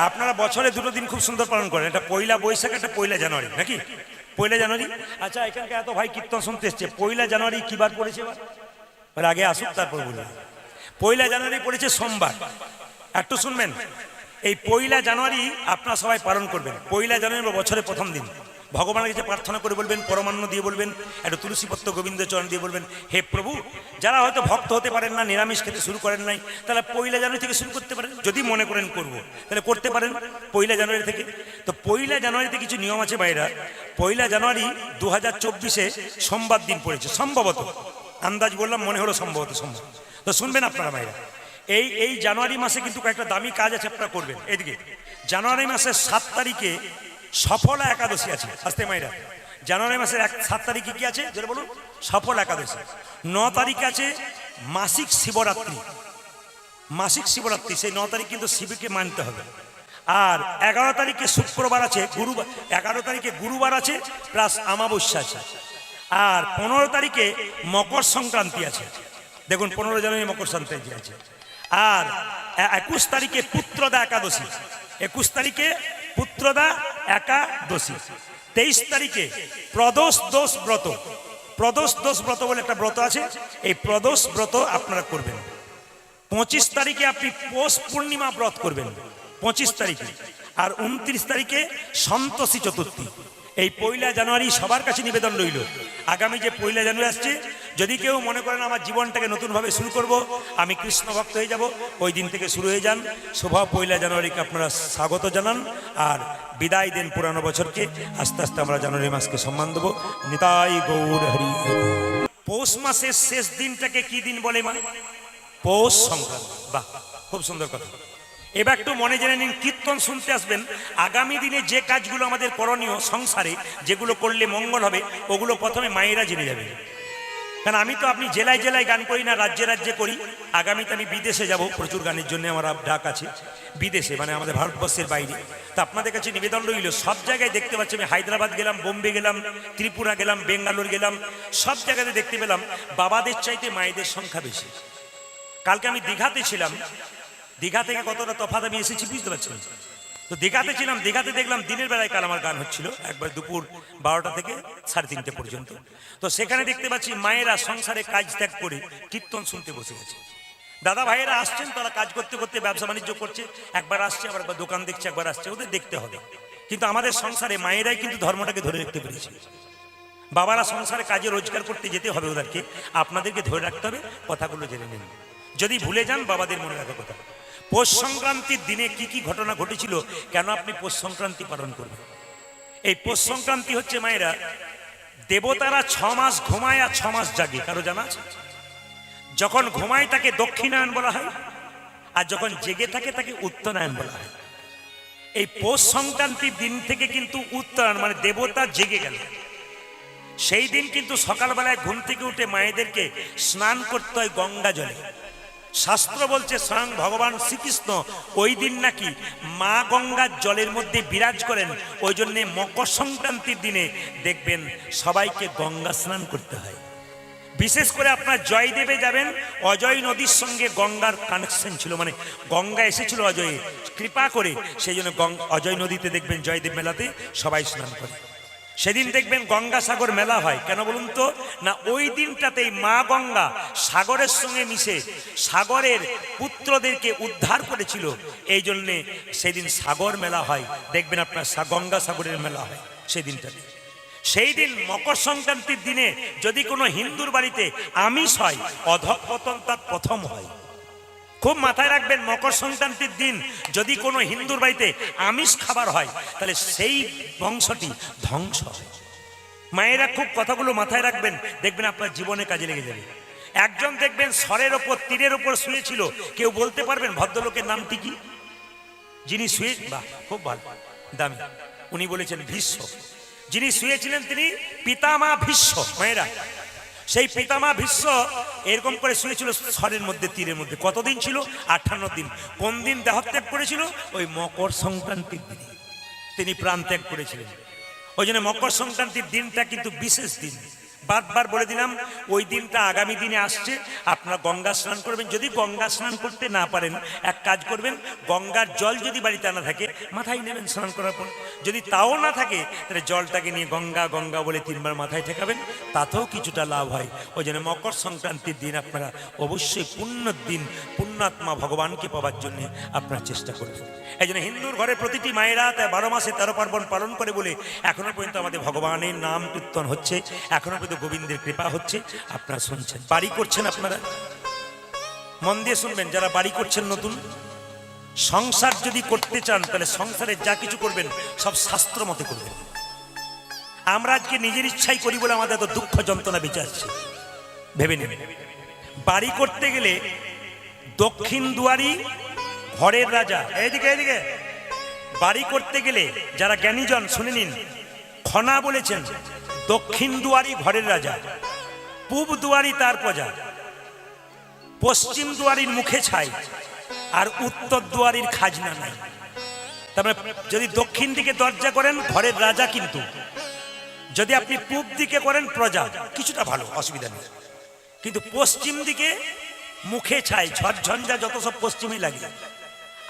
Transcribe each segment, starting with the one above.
আপনারা বছরে দুটো দিন খুব সুন্দর পালন করেন, একটা পয়লা বৈশাখ, একটা পয়লা জানুয়ারি, নাকি? পয়লা জানুয়ারি। আচ্ছা, এখানকে এত ভাই কীর্তন শুনতে এসছে, পয়লা জানুয়ারি কি বার পড়েছে? এবার আগে আসুক, তারপর বলুন। পয়লা জানুয়ারি পড়েছে সোমবার। একটু শুনবেন, এই পয়লা জানুয়ারি আপনারা সবাই পালন করবেন। পয়লা জানুয়ারি বছরের প্রথম দিন ভগবানের কাছে প্রার্থনা করে বলবেন, পরমান্ন দিয়ে বলবেন, একটা তুলসীপত্র গোবিন্দ চরণ দিয়ে বলবেন, হে প্রভু, যারা হয়তো ভক্ত হতে পারেন না, নিরামিষ খেতে শুরু করেন নাই, তাহলে পয়লা জানুয়ারি থেকে শুরু করতে পারেন। যদি মনে করেন করব, তাহলে করতে পারেন পয়লা জানুয়ারি থেকে। তো পয়লা জানুয়ারিতে কিছু নিয়ম আছে ভাইরা। পয়লা জানুয়ারি 2024-এ সোমবার দিন পড়েছে, সম্ভবত, আন্দাজ বললাম, মনে হলো সম্ভবত সম্ভব। তো শুনবেন আপনারা ভাইরা, এই জানুয়ারি মাসে কিন্তু কয়েকটা দামি কাজ আছে, আপনারা করবেন। এদিকে জানুয়ারি মাসের 7 তারিখে সফলা একাদশী আছে। আস্তে মাইরা, জানুয়ারি মাসের 7 তারিখে কি আছে যেটা বলুন? সফল একাদশী। 9 তারিখে আছে মাসিক শিবরাত্রি। মাসিক শিবরাত্রি, সেই 9 তারিখ কিন্তু শিবকে মানতে হবে। আর 11 তারিখে শুক্রবার আছে, গুরুবার। 11 তারিখে গুরুবার আছে, প্লাস অমাবস্যা আছে। আর 15 তারিখে মকর সংক্রান্তি আছে। দেখুন, 15 জানুয়ারি মকর সংক্রান্তি আছে। আর 21 তারিখে পুত্রদা একাদশী। 21 তারিখে পুত্রদা একাদশী। 23 তারিখে প্রদোষ দোষ ব্রত। প্রদোষ দোষ ব্রত বলে একটা ব্রত আছে, এই প্রদোষ ব্রত আপনারা করবেন। 25 তারিখে আপনি পৌষ পূর্ণিমা ব্রত করবেন 25 তারিখে। আর 29 তারিখে সন্তোষী চতুর্থী। এই পয়লা জানুয়ারি সবার কাছে নিবেদন রইল, আগামী যে পয়লা জানুয়ারি আসছে, যদি কেউ মনে করেন আমার জীবনটাকে নতুনভাবে শুরু করব, আমি কৃষ্ণ ভক্ত হয়ে যাব, ওই দিন থেকে শুরু হয়ে যান। শুভ পয়লা জানুয়ারিকে আপনারা স্বাগত জানান আর বিদায় দেন পুরানো বছরকে। আস্তে আস্তে আমরা জানুয়ারি মাসকে সম্মান দেবো। নিতাই গৌর হরি। পৌষ মাসের শেষ দিনটাকে কি দিন বলে? মানে পৌষ সংক্রান্তি। বাহ, খুব সুন্দর কথা। এবার একটু মনে জেনে নিন, কীর্তন শুনতে আসবেন, আগামী দিনে যে কাজগুলো আমাদের করণীয় সংসারে, যেগুলো করলে মঙ্গল হবে, ওগুলো প্রথমে মায়েরা জেনে যাবে। কারণ আমি তো, আপনি জেলায় জেলায় গান করি না, রাজ্যে রাজ্যে করি। আগামীতে আমি বিদেশে যাব, প্রচুর গানের জন্য আমার ডাক আছে বিদেশে, মানে আমাদের ভারতবর্ষের বাইরে। তা আপনাদের কাছে নিবেদন রইল, সব জায়গায় দেখতে পাচ্ছি আমি, হায়দ্রাবাদ গেলাম, বোম্বে গেলাম, ত্রিপুরা গেলাম, বেঙ্গালোর গেলাম, সব জায়গাতে দেখতে পেলাম বাবাদের চাইতে মায়েদের সংখ্যা বেশি। কালকে আমি দীঘাতে ছিলাম, দীঘা থেকে কতটা তফাৎ আমি এসেছি বুঝতে পারছেন। তো দীঘাতে ছিলাম, দীঘাতে দেখলাম দিনের বেলায় কাল আমার গান হচ্ছিল, একবার দুপুর 12টা থেকে 3:30 পর্যন্ত। তো সেখানে দেখতে পাচ্ছি মায়েরা সংসারে কাজ ত্যাগ করে কীর্তন শুনতে বসে গেছে। দাদা ভাইয়েরা আসছেন, তারা কাজ করতে করতে ব্যবসা বাণিজ্য করছে, একবার আসছে, আবার দোকান দেখছে, একবার আসছে, ওদের দেখতে হবে। কিন্তু আমাদের সংসারে মায়েরাই কিন্তু ধর্মটাকে ধরে রাখতে পেরেছে। বাবারা সংসারে কাজে রোজগার করতে যেতে হবে ওদেরকে, আপনাদেরকে ধরে রাখতে হবে। কথাগুলো জেনে নিন, যদি ভুলে যান বাবাদের মনে রাখার কথা। পৌষ সংক্রান্তির দিনে কি কি ঘটনা ঘটেছিল, কেন আপনি পৌষ সংক্রান্তি পালন করবেন? এই পৌষ সংক্রান্তি হচ্ছে মায়েরা, দেবতারা 6 মাস ঘুমায় আর 6 মাস জাগে। কারো জানা আছে? যখন ঘুমায় তাকে দক্ষিণায়ন বলা হয়, আর যখন জেগে থাকে তাকে উত্তরায়ণ বলা হয়। এই পৌষ সংক্রান্তির দিন থেকে কিন্তু উত্তরায়ণ, মানে দেবতা জেগে গেল। সেই দিন কিন্তু সকালবেলায় ঘুম থেকে উঠে মায়েদেরকে স্নান করতে হয় গঙ্গা জলে। শাস্ত্র বলছে স্বয়ং ভগবান শ্রীকৃষ্ণ ওই দিন নাকি মা গঙ্গার জলের মধ্যে বিরাজ করেন। ওই জন্যে মকর সংক্রান্তির দিনে দেখবেন সবাইকে গঙ্গা স্নান করতে হয়। বিশেষ করে আপনার জয়দেবে যাবেন, অজয় নদীর সঙ্গে গঙ্গার কানেকশন ছিল, মানে গঙ্গা এসেছিল অজয়ে কৃপা করে, সেই জন্য অজয় নদীতে দেখবেন জয়দেব মেলাতে সবাই স্নান করে। সেদিন দেখবেন গঙ্গাসাগর মেলা হয়। কেন বলুন তো? না, ওই দিনটাতেই মা গঙ্গা সাগরের সঙ্গে মিশে সাগরের পুত্রদেরকে উদ্ধার করেছিল, এই জন্যে সেদিন সাগর মেলা হয়। দেখবেন আপনার গঙ্গাসাগরের মেলা হয় সেই দিনটাতে। সেই দিন মকর সংক্রান্তির দিনে যদি কোনো হিন্দুর বাড়িতে আমিষ হয়, অধঃপতন তার প্রথম হয়। খুব মাথায় রাখবেন, মকর সংক্রান্তির দিন যদি কোনো হিন্দুর বাড়িতে আমিষ খাবার হয়, তাহলে সেই বংশটি ধ্বংস হয়। মায়েরা খুব কথাগুলো মাথায় রাখবেন, দেখবেন আপনার জীবনে কাজে লেগে যাবে। একজন দেখবেন স্বরের ওপর, তীরের ওপর শুয়েছিল। কেউ বলতে পারবেন ভদ্রলোকের নামটি কি? যিনি শুয়ে, বাহ, খুব ভালো, দামি। উনি বলেছেন ভীষ্ম। যিনি শুয়েছিলেন তিনি পিতামা ভীষ্ম। মায়েরা, সেই পিতামা ভীষ্ম এরকম করে শুয়েছিল স্বরের মধ্যে, তীরের মধ্যে। কতদিন ছিল? 58 দিন। কোন দিন দেহত্যাগ করেছিল? ওই মকর সংক্রান্তির দিনে তিনি প্রাণ ত্যাগ করেছিলেন। ওই জন্য মকর সংক্রান্তির দিনটা কিন্তু বিশেষ দিন। বারবার বলে দিলাম ওই দিনটা আগামী দিনে আসছে, আপনারা গঙ্গা স্নান করবেন। যদি গঙ্গা স্নান করতে না পারেন এক কাজ করবেন, গঙ্গার জল যদি বাড়িতে না থাকে মাথায় নেবেন স্নান করার পর। যদি তাও না থাকে তাহলে জলটাকে নিয়ে গঙ্গা গঙ্গা বলে 3 বার মাথায় ঠেকাবেন, তাতেও কিছুটা লাভ হয়। ওই জন্য মকর সংক্রান্তির দিন আপনারা অবশ্যই পুণ্যর দিন, পুণ্যাত্মা ভগবানকে পাওয়ার জন্য আপনারা চেষ্টা করবেন। এই জন্য হিন্দুর ঘরে প্রতিটি মায়েরা 12 মাসে 13 পার্বণ পালন করে বলে এখনো পর্যন্ত আমাদের ভগবানের নাম কীর্তন হচ্ছে, এখনো পর্যন্ত গোবিন্দের কৃপা হচ্ছে। আপনারা শুনছেন, বাড়ি করছেন, আপনারা মন দিয়ে শুনবেন। যারা বাড়ি করছেন নতুন, সংসার যদি করতে চান তাহলে সংসারে যা কিছু করবেন সব শাস্ত্র মতে করবেন। আমরা আজকে নিজের ইচ্ছাই করি বলে আমাদের এত দুঃখ যন্ত্রণা বেঁচে আসছে, ভেবে নেবেন। বাড়ি করতে গেলে দক্ষিণ দুয়ারি ঘরের রাজা। এইদিকে এইদিকে, বাড়ি করতে গেলে যারা জ্ঞানীজন শুনে নিন, খনা বলেছেন দক্ষিণ দুয়ারি ঘরের রাজা, পূব দুয়ারি তার প্রজা, পশ্চিম দুয়ারির মুখে ছাই, আর উত্তর দুয়ারির খাজনা নাই। তারপরে যদি দক্ষিণ দিকে দরজা করেন ঘরের রাজা, কিন্তু যদি আপনি পূব দিকে করেন প্রজা, কিছুটা ভালো, অসুবিধা নেই। কিন্তু পশ্চিম দিকে মুখে ছাই, ঝড়ঝঞ্ঝা যত সব পশ্চিমে লাগে।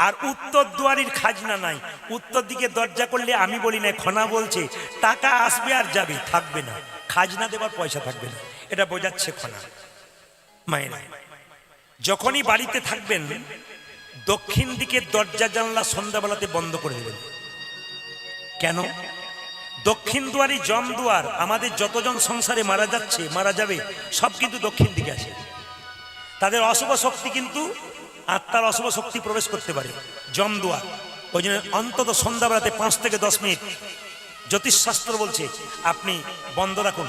আর উত্তর দুয়ারির খাজনা নাই। উত্তর দিকে দরজা করলে আমি বলি না, খনা বলছে টাকা আসবে আর যাবে, থাকবে না, খাজনা দেবার পয়সা থাকবে না, এটা বোঝাচ্ছে খনা। মায়েরা যখনই বাড়িতে থাকবেন দক্ষিণ দিকের দরজা জানলা সন্ধ্যাবেলাতে বন্ধ করে দেবেন। কেন? দক্ষিণ দুয়ারি জম দুয়ার। আমাদের যতজন সংসারে মারা যাচ্ছে, মারা যাবে, সব কিন্তু দক্ষিণ দিকে আছে। তাদের অশুভ শক্তি, কিন্তু আত্মার অশুভ শক্তি প্রবেশ করতে পারে জম দুয়ার। ওই জন্য অন্তত সন্ধ্যাবেলাতে 5 থেকে 10 মিনিট জ্যোতিষশাস্ত্র বলছে আপনি বন্ধ রাখুন।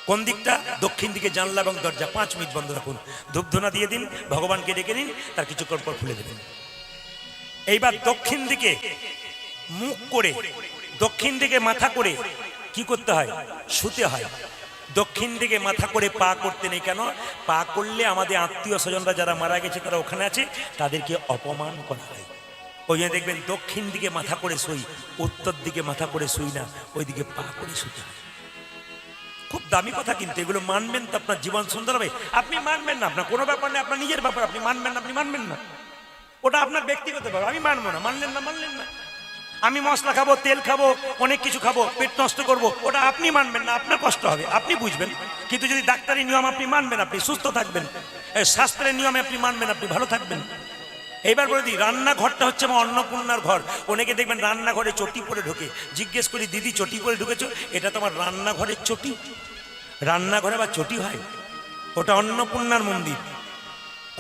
কোন দিকটা? দক্ষিণ দিকে জানলা এবং দরজা 5 মিনিট বন্ধ রাখুন। ধূপধুনা দিয়ে দিন, ভগবানকে ডেকে নিন, তার কিছুক্ষণ পর খুলে দেবেন। এইবার দক্ষিণ দিকে মুখ করে, দক্ষিণ দিকে মাথা করে কি করতে হয়? শুতে হয়। দক্ষিণ দিকে মাথা করে পা করতে নেই। কেন? পা করলে আমাদের আত্মীয় স্বজনরা যারা মারা গেছে, তারা ওখানে আছে, তাদেরকে অপমান করা হয়। ওই জন্য দেখবেন দক্ষিণ দিকে মাথা করে শুই, উত্তর দিকে মাথা করে শুই না, ওই দিকে পা করে শুতে হয়। খুব দামি কথা, কিন্তু এগুলো মানবেন তো আপনার জীবন সুন্দর হবে। আপনি মানবেন না, আপনার কোনো ব্যাপার নেই, আপনার নিজের ব্যাপার, আপনি মানবেন না, আপনি মানবেন না, ওটা আপনার ব্যক্তিগত ব্যাপার। আমি মানবো না, মানলেন না, মানলেন না। আমি মশলা খাবো, তেল খাবো, অনেক কিছু খাবো, পেট নষ্ট করবো, ওটা আপনি মানবেন না, আপনার কষ্ট হবে, আপনি বুঝবেন। কিন্তু যদি ডাক্তারি নিয়ম আপনি মানবেন, আপনি সুস্থ থাকবেন। শাস্ত্রের নিয়মে আপনি মানবেন, আপনি ভালো থাকবেন। এইবার বলে দিই, রান্নাঘরটা হচ্ছে আমার অন্নপূর্ণার ঘর। অনেকে দেখবেন রান্নাঘরে চটি পরে ঢোকে। জিজ্ঞেস করি, দিদি চটি পরে ঢুকেছো? এটা তো আমার রান্নাঘরের চটি। রান্নাঘরে বা চটি হয়? ওটা অন্নপূর্ণার মন্দির।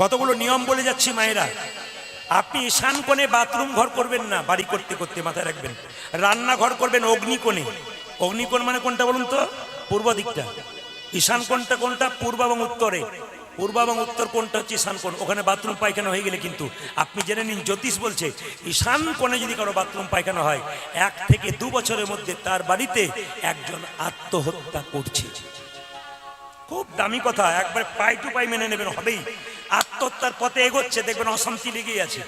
কতগুলো নিয়ম বলে যাচ্ছি মায়েরা। আপনি ঈশান কোণে বাথরুম ঘর করবেন না, বাড়ি করতে করতে মাথায় রাখবেন। রান্নাঘর করবেন অগ্নিকোণে। অগ্নিকোণ মানে কোনটা বলুন তো? পূর্ব দিকটা। ঈশান কোণটা কোনটা? পূর্ব এবং উত্তরে। পূর্ব এবং উত্তর কোণটা হচ্ছে ঈশান কোণ। ওখানে বাথরুম পায়খানা হয়ে গেলে কিন্তু আপনি জেনে নিন, জ্যোতিষ বলছে ঈশান কোণে যদি কারো বাথরুম পায়খানা হয়, 1 থেকে 2 বছরের মধ্যে তার বাড়িতে একজন আত্মহত্যা করছে। খুব দামি কথা, একবার পাই টু পাই মেনে নেবেন, হবেই। আত্মহত্যার পথে এগোচ্ছে, দেখবেন অশান্তি লেগেই আছে।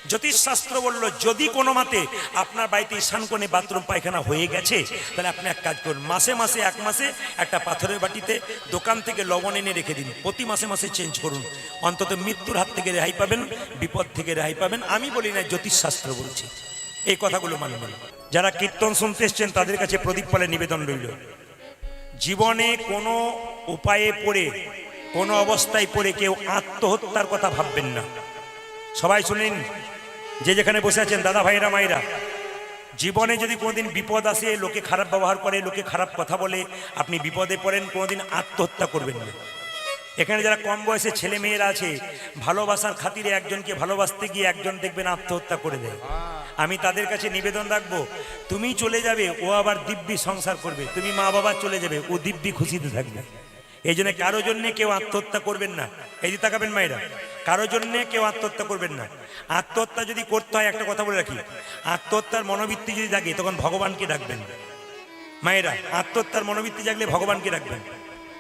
জ্যোতিষশাস্ত্র বলল, যদি কোনো মতে আপনার বাড়িতে ঈশান কোণে বাথরুম পায়খানা হয়ে গেছে, তাহলে আপনি এক কাজ করুন, মাসে মাসে 1 মাসে একটা পাথরের বাটিতে দোকান থেকে লবণ এনে রেখে দিন। প্রতি মাসে মাসে চেঞ্জ করুন। অন্তত মৃত্যুর হাত থেকে রেহাই পাবেন, বিপদ থেকে রেহাই পাবেন। আমি বলি না, জ্যোতিষশাস্ত্র বলছে। এই কথাগুলো মানবেন। যারা কীর্তন শুনতে এসছেন তাদের কাছে প্রদীপ পালে নিবেদন রইল, জীবনে কোনো উপায়ে পড়ে, কোনো অবস্থায় পড়ে কেউ আত্মহত্যার কথা ভাববেন না। সবাই শুনেন, যে যেখানে বসে আছেন, দাদা ভাইরা মায়েরা, জীবনে যদি কোনোদিন বিপদ আসে, লোকে খারাপ ব্যবহার করে, লোকে খারাপ কথা বলে, আপনি বিপদে পড়েন, কোনোদিন আত্মহত্যা করবেন না। এখানে যারা কম বয়সে ছেলে মেয়েরা আছে, ভালোবাসার খাতিরে একজনকে ভালোবাসতে গিয়ে একজন দেখবেন আত্মহত্যা করে দেয়। আমি তাদের কাছে নিবেদন রাখবো, তুমি চলে যাবে, ও আবার দিব্যি সংসার করবে। তুমি মা বাবা চলে যাবে, ও দিব্যি খুশিতে থাকবে। এই জন্য কারো জন্যে কেউ আত্মহত্যা করবেন না। এই যে তাকাবেন মায়েরা, কারো জন্যে কেউ আত্মহত্যা করবেন না। আত্মহত্যা যদি করতে হয়, একটা কথা বলে রাখি, আত্মহত্যার মনোবৃত্তি যদি জাগে, তখন ভগবানকে ডাকবেন। মায়েরা, আত্মহত্যার মনোবৃত্তি জাগলে ভগবানকে ডাকবেন।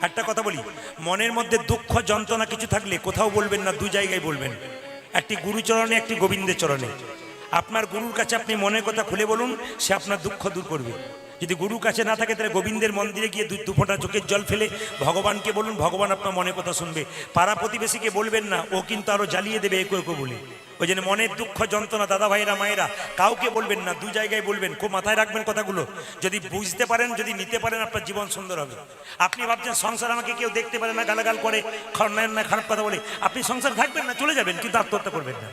একটা কথা বলি, মনের মধ্যে দুঃখ যন্ত্রণা কিছু থাকলে কোথাও বলবেন না, 2 জায়গায় বলবেন। একটি গুরুচরণে, একটি গোবিন্দের চরণে। আপনার গুরুর কাছে আপনি মনের কথা খুলে বলুন, সে আপনার দুঃখ দূর করবে। যদি গুরু কাছে না থাকে তাহলে গোবিন্দের মন্দিরে গিয়ে দু ফোঁটা চোখের জল ফেলে ভগবানকে বলুন, ভগবান আপনার মনের কথা শুনবে। পাড়া প্রতিবেশীকে বলবেন না, ও কিন্তু আরো জ্বালিয়ে দেবে এঁকো এঁকো বলে। ওই জন্য মনের দুঃখ যন্ত্রণা দাদা ভাইরা মায়েরা কাউকে বলবেন না, দু জায়গায় বলবেন, খুব মাথায় রাখবেন কথাগুলো। যদি বুঝতে পারেন, যদি নিতে পারেন, আপনার জীবন সুন্দর হবে। আপনি ভাবছেন সংসার আমাকে কেউ দেখতে পারে না, গালাগাল করে, খারাপ কথা বলে, আপনি সংসার থাকবেন না, চলে যাবেন, কিন্তু আত্মহত্যা করবেন না।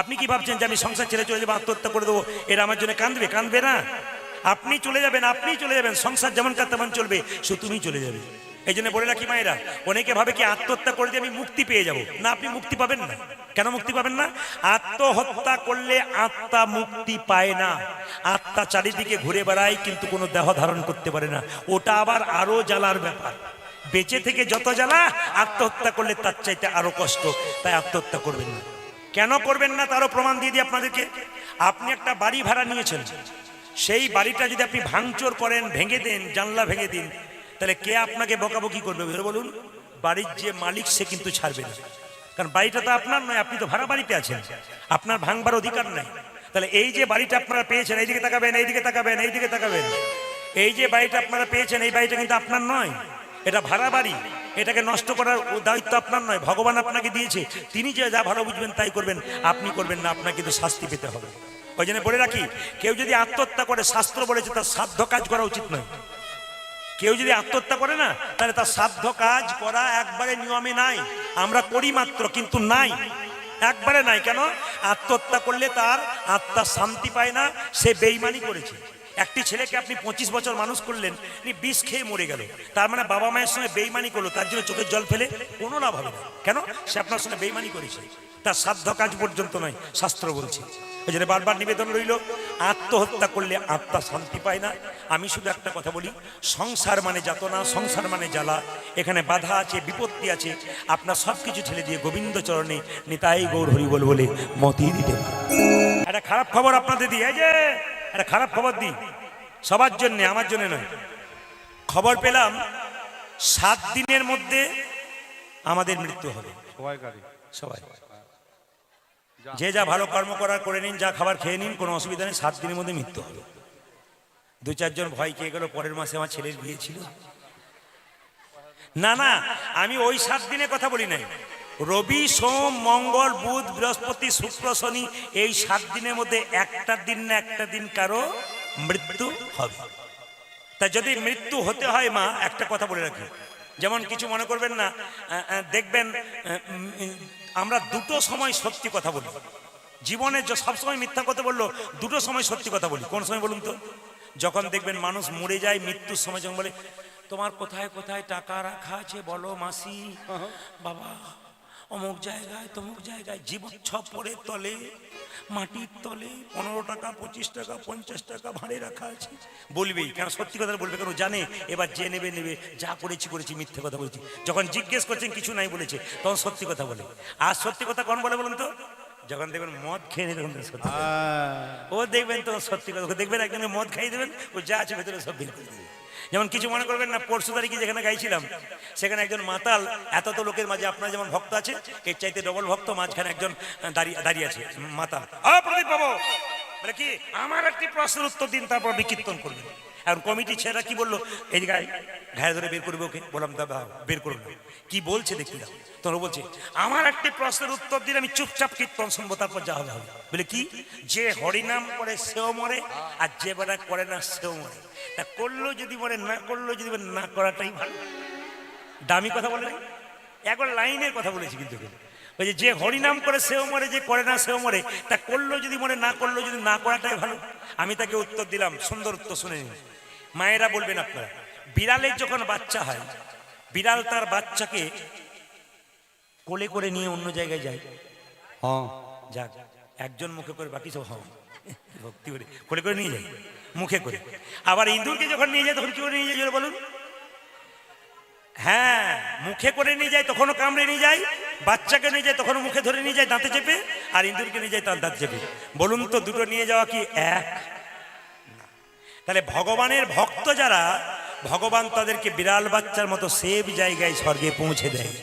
আপনি কি ভাবছেন যে আমি সংসার ছেড়ে চলে যাবো, আত্মহত্যা করে দেবো, এরা আমার জন্য কাঁদবে? কাঁদবে না। আপনি চলে যাবেন, আপনিই চলে যাবেন, সংসার যেমন কাজ তেমন চলবে, সে তুমি চলে যাবে। এই জন্য বলে রাখি মায়েরা, অনেকে ভাবে কি আত্মহত্যা করে দিয়ে আমি মুক্তি পেয়ে যাব। না, আপনি মুক্তি পাবেন না। কেন মুক্তি পাবেন না? আত্মহত্যা করলে আত্মা মুক্তি পায় না। আত্মা চারিদিকে ঘুরে বেড়ায়, কিন্তু কোনো দেহ ধারণ করতে পারে না। ওটা আবার আরো জ্বালার ব্যাপার। বেঁচে থেকে যত জ্বালা, আত্মহত্যা করলে তার চাইতে আরো কষ্ট। তাই আত্মহত্যা করবেন না। কেন করবেন না তারও প্রমাণ দিয়ে দিই আপনাদেরকে। আপনি একটা বাড়ি ভাড়া নিয়েছেন, সেই বাড়িটা যদি আপনি ভাঙচুর করেন, ভেঙে দেন, জানলা ভেঙে দিন, তাহলে কে আপনাকে বকাবকি করবে বলুন? বাড়ির যে মালিক, সে কিন্তু ছাড়বে না। কারণ বাড়িটা তো আপনার নয়, আপনি তো ভাড়া বাড়িতে আছেন, আপনার ভাঙবার অধিকার নাই। তাহলে এই যে বাড়িটা আপনারা পেয়েছেন, এইদিকে তাকাবেন, এইদিকে তাকাবেন, এইদিকে তাকাবেন, এই যে বাড়িটা আপনারা পেয়েছেন, এই বাড়িটা কিন্তু আপনার নয়, এটা ভাড়া বাড়ি। এটাকে নষ্ট করার দায়িত্ব আপনার নয়, ভগবান আপনাকে দিয়েছে। তিনি যে যা ভালো বুঝবেন তাই করবেন, আপনি করবেন না, আপনাকে কিন্তু শাস্তি পেতে হবে। ওই জন্য বলে রাখি, কেউ যদি আত্মহত্যা করে, শাস্ত্র বলেছে তার সাধ্য কাজ করা উচিত নয়। কেউ যদি আত্মহত্যা করে না, তাহলে তার সাধ্য কাজ করা একবারে নিয়মে নাই। আমরা করি মাত্র, কিন্তু নাই, একবারে নাই। কেন? আত্মহত্যা করলে তার আত্মা শান্তি পায় না, সে বেঈমানি করেছে। একটি ছেলেকে আপনি 25 বছর মানুষ করলেন, বিষ খেয়ে মরে গেল, তার মানে বাবা মায়ের সঙ্গে বেঈমানি করলো, তার জন্য চোখের জল ফেলে কোনো লাভ হবে না। কেন? সে আপনার সঙ্গে বেঈমানি করেছে, তার সাধ্য কাজ পর্যন্ত নয়, শাস্ত্র বলছে। ওই জন্য বারবার নিবেদন রইল, আত্মহত্যা করলে আত্মা শান্তি পায় না। আমি শুধু একটা কথা বলি, সংসার মানে যাতনা, সংসার মানে জ্বালা, এখানে বাধা আছে, বিপত্তি আছে। আপনার সব কিছু ছেড়ে দিয়ে গোবিন্দ চরণে নিতাই গৌর হরি বল বলে মতি দিতে। একটা খারাপ খবর আপনাদের দিই, এই যে একটা খারাপ খবর দিই, সবার জন্য, আমার জন্য নয়। খবর পেলাম 7 দিনের মধ্যে আমাদের মৃত্যু হবে। সবাই যে যা ভালো কর্ম করার করে নিন, যা খাবার খেয়ে নিন, কোনো অসুবিধা নেই, 7 দিনের মধ্যে মৃত্যু হবে। 2-4 জন ভয় খেয়ে গেল, পরের মাসে আমার ছেলের বিয়ে ছিল। না না, আমি ওই 7 দিনের কথা বলি নাই। রবি, সোম, মঙ্গল, বুধ, বৃহস্পতি, শুক্র, শনি, এই 7 দিনের মধ্যে একটা দিন না একটা দিন কারো মৃত্যু হবে। তা যদি মৃত্যু হতে হয় মা, একটা কথা বলে রাখি, যেমন কিছু মনে করবেন না, দেখবেন আমরা দুটো সময় সত্যি কথা বলি জীবনে। সবসময় মিথ্যা কথা বললো, দুটো সময় সত্যি কথা বলি। কোন সময় বলুন তো? যখন দেখবেন মানুষ মরে যায়, মৃত্যুর সময় যখন বলে, তোমার কোথায় কোথায় টাকা রাখা আছে বলো মাসি, বাবা অমুক জায়গায় তমুক জায়গায়, জীবন ছপরের তলে, মাটির তলে 15 টাকা, 25 টাকা, 50 টাকা ভাড়ে রাখা আছে। বলবেই, কেন? সত্যি কথা বলবে, কেন? জানে এবার যে নেবে নেবে, যা করেছি করেছি, মিথ্যে কথা বলেছি। যখন জিজ্ঞেস করছেন কিছু নাই বলেছে, তখন সত্যি কথা বলে। আর সত্যি কথা কখন বলে বলুন তো? যখন দেখবেন মদ খেয়ে নেই, তখন সত্যি ও দেখবেন তখন সত্যি কথা। দেখবেন একজনকে মদ খাইয়ে দেবেন, ও যা আছে ভেতরে সব বের করে দেবে। যেমন কিছু মনে করবেন না, পরশু তারিখে যেখানে গাইছিলাম, সেখানে একজন মাতাল, এত তো লোকের মাঝে আপনার যেমন ভক্ত আছে, এর চাইতে ডবল ভক্ত, মাঝখানে একজন দাঁড়িয়ে আছে মাতাল। প্রদীপ বাবু বলে কি, আমার একটি প্রশ্নের উত্তর দিন, তারপর বিকীর্তন করবেন। এখন কমিটি ছেলেরা কি বললো, এই গায়ে ঘায়ে ধরে বের করবে ওকে। বললাম দাদা বের করুন, কি বলছে দেখি দাও। তোর বলছে, আমার একটি প্রশ্নের উত্তর দিলে আমি চুপচাপ কীর্তন শুনবো, তারপর যা হবে হবে। বলে কি? যে হরিনাম করে সেও মরে, আর যে বেড়া করে না সেও মরে। তা করলো যদি মরে, না করলো যদি না করাটাই ভালো। দামি কথা বলে একবার লাইনের কথা বলেছি, কিন্তু ওই যে হরিনাম করে সেও মরে, যে করে না সেও মরে। তা করলো যদি মরে, না করলো যদি না করাটাই ভালো। আমি তাকে উত্তর দিলাম, সুন্দর উত্তর শুনে নিন। মায়েরা বলবেন আপনারা, বিড়ালের যখন বাচ্চা হয়, বিড়াল তার বাচ্চাকে কোলে করে নিয়ে অন্য জায়গায় যায়। হ্যাঁ যাক, একজন মুখে করে, বাকি সব হ্যাঁ ভক্তি করে কোলে করে নিয়ে যায়, মুখে করে। আবার ইঁদুরকে যখন নিয়ে যায়, তখন কি করে নিয়ে যায় বলুন? হ্যাঁ, মুখে করে নিয়ে যায়, তখনও কামড়ে নিয়ে যায়। বাচ্চাকে নিয়ে যায়, তখনও মুখে ধরে নিয়ে যায় দাঁতে চেপে। আর ইঁদুরকে নিয়ে যায় তার দাঁত চেপে। বলুন তো, দুটো নিয়ে যাওয়া কি এক? তাহলে ভগবানের ভক্ত যারা, ভগবান তাদেরকে বিড়াল বাচ্চার মতো সেফ জায়গায় স্বর্গে পৌঁছে দেয়।